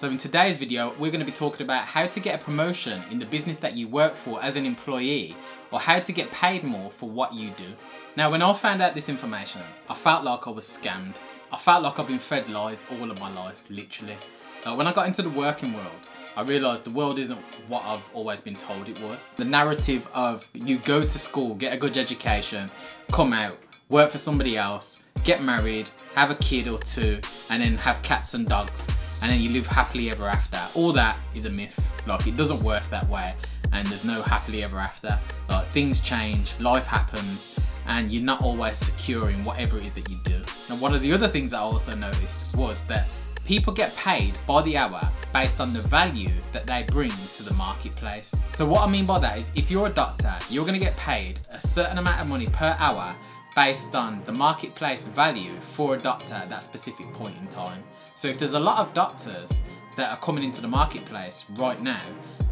So in today's video, we're going to be talking about how to get a promotion in the business that you work for as an employee, or how to get paid more for what you do. Now, when I found out this information, I felt like I was scammed. I felt like I've been fed lies all of my life, literally. When I got into the working world, I realised the world isn't what I've always been told it was. The narrative of you go to school, get a good education, come out, work for somebody else, get married, have a kid or two, and then have cats and dogs, and then you live happily ever after. All that is a myth. Like, it doesn't work that way, and there's no happily ever after. Like, things change, life happens, and you're not always secure in whatever it is that you do. And one of the other things I also noticed was that people get paid by the hour based on the value that they bring to the marketplace. So what I mean by that is, if you're a doctor, you're going to get paid a certain amount of money per hour based on the marketplace value for a doctor at that specific point in time. So if there's a lot of doctors that are coming into the marketplace right now,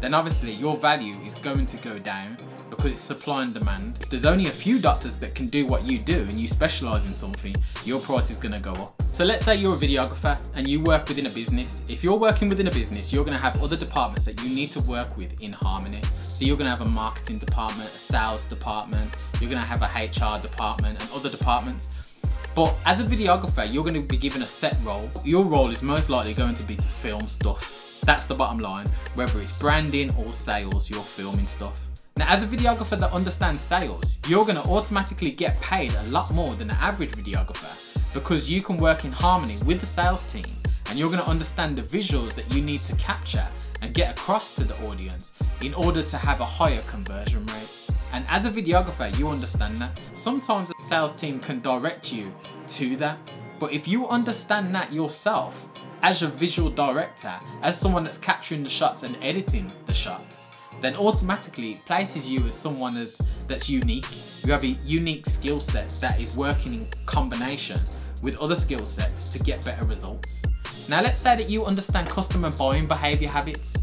then obviously your value is going to go down because it's supply and demand. If there's only a few doctors that can do what you do and you specialise in something, your price is going to go up. So let's say you're a videographer and you work within a business. If you're working within a business, you're going to have other departments that you need to work with in harmony. So you're going to have a marketing department, a sales department, you're going to have a HR department and other departments. But as a videographer, you're going to be given a set role. Your role is most likely going to be to film stuff. That's the bottom line. Whether it's branding or sales, you're filming stuff. Now, as a videographer that understands sales, you're going to automatically get paid a lot more than the average videographer, because you can work in harmony with the sales team and you're going to understand the visuals that you need to capture and get across to the audience in order to have a higher conversion rate. And as a videographer, you understand that. Sometimes the sales team can direct you to that, but if you understand that yourself as a visual director, as someone that's capturing the shots and editing the shots, then automatically it places you as someone that's unique. You have a unique skill set that is working in combination with other skill sets to get better results. Now let's say that you understand customer buying behaviour habits.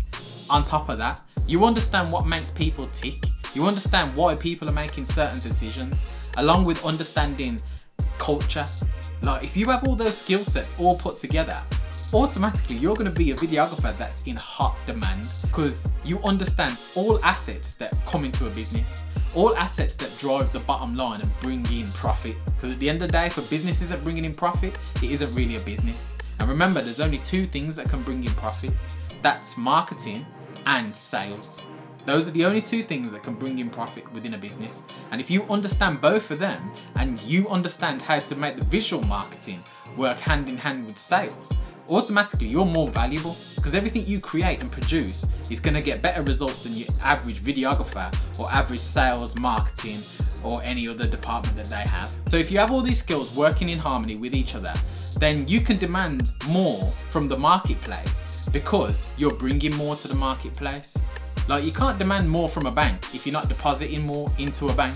On top of that, you understand what makes people tick. You understand why people are making certain decisions, along with understanding culture. Like, if you have all those skill sets all put together, automatically you're going to be a videographer that's in hot demand, because you understand all assets that come into a business, all assets that drive the bottom line and bring in profit. Because at the end of the day, if a business isn't bringing in profit, it isn't really a business. And remember, there's only two things that can bring in profit. That's marketing and sales. Those are the only two things that can bring in profit within a business. And if you understand both of them, and you understand how to make the visual marketing work hand in hand with sales, automatically you're more valuable, because everything you create and produce is going to get better results than your average videographer or average sales, marketing, or any other department that they have. So if you have all these skills working in harmony with each other, then you can demand more from the marketplace because you're bringing more to the marketplace. Like, you can't demand more from a bank if you're not depositing more into a bank.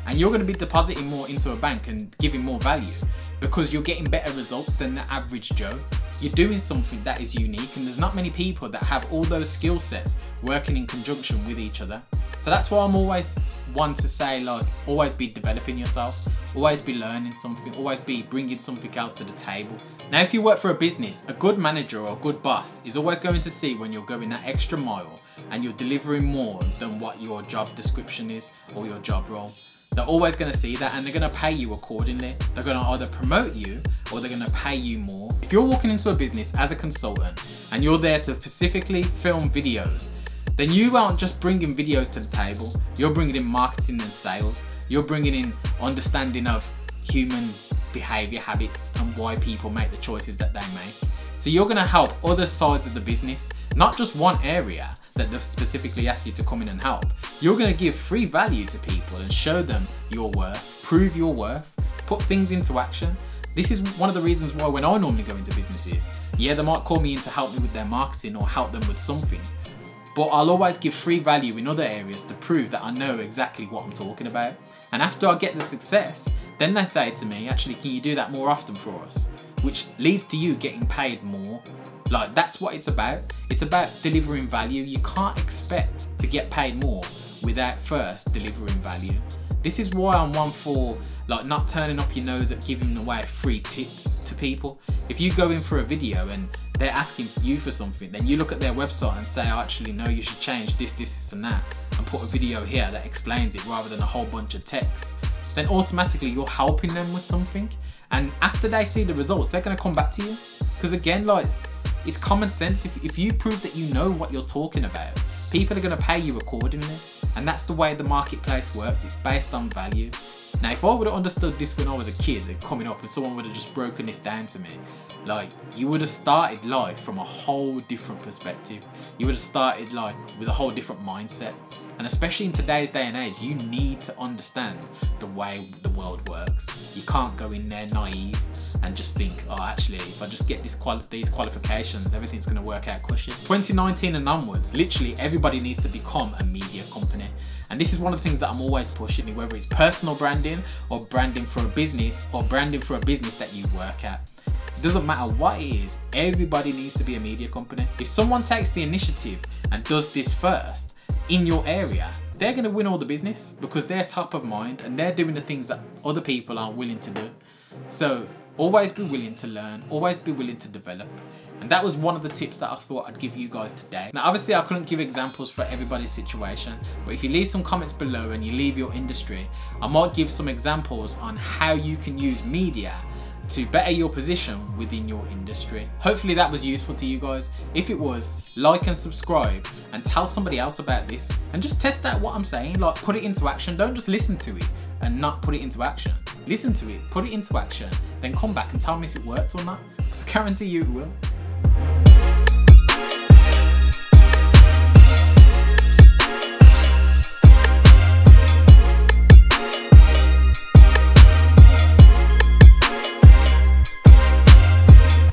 And you're going to be depositing more into a bank and giving more value because you're getting better results than the average Joe. You're doing something that is unique, and there's not many people that have all those skill sets working in conjunction with each other. So that's why I'm always one to say, like, always be developing yourself, always be learning something, always be bringing something else to the table. Now, if you work for a business, a good manager or a good boss is always going to see when you're going that extra mile and you're delivering more than what your job description is or your job role. They're always going to see that, and they're going to pay you accordingly. They're going to either promote you or they're going to pay you more. If you're walking into a business as a consultant and you're there to specifically film videos, then you aren't just bringing videos to the table, you're bringing in marketing and sales. You're bringing in understanding of human behaviour habits and why people make the choices that they make. So you're going to help other sides of the business, not just one area that they've specifically asked you to come in and help. You're going to give free value to people and show them your worth, prove your worth, put things into action. This is one of the reasons why when I normally go into businesses, yeah, they might call me in to help me with their marketing or help them with something, but I'll always give free value in other areas to prove that I know exactly what I'm talking about. And after I get the success, then they say to me, actually, can you do that more often for us? Which leads to you getting paid more. Like, that's what it's about. It's about delivering value. You can't expect to get paid more without first delivering value. This is why I'm one for, like, not turning up your nose at giving away free tips to people. If you go in for a video and they're asking you for something, then you look at their website and say, oh, actually no, you should change this, this and that, and put a video here that explains it rather than a whole bunch of text, then automatically you're helping them with something. And after they see the results, they're going to come back to you. Because again, like, it's common sense. If you prove that you know what you're talking about, people are going to pay you accordingly. And that's the way the marketplace works. It's based on value. Now, if I would have understood this when I was a kid, coming up, and someone would have just broken this down to me, like, you would have started life from a whole different perspective. You would have started like with a whole different mindset. And especially in today's day and age, you need to understand the way the world works. You can't go in there naive and just think, oh, actually, if I just get these qualifications, everything's going to work out cushy. 2019 and onwards, literally everybody needs to become a media company. And this is one of the things that I'm always pushing, whether it's personal branding or branding for a business or branding for a business that you work at. It doesn't matter what it is, everybody needs to be a media company. If someone takes the initiative and does this first in your area, they're going to win all the business because they're top of mind and they're doing the things that other people aren't willing to do. So always be willing to learn, always be willing to develop. And that was one of the tips that I thought I'd give you guys today. Now, obviously I couldn't give examples for everybody's situation, but if you leave some comments below and you leave your industry, I might give some examples on how you can use media to better your position within your industry. Hopefully that was useful to you guys. If it was, like and subscribe and tell somebody else about this and just test out what I'm saying, like put it into action. Don't just listen to it and not put it into action. Listen to it, put it into action, then come back and tell me if it worked or not, because I guarantee you it will.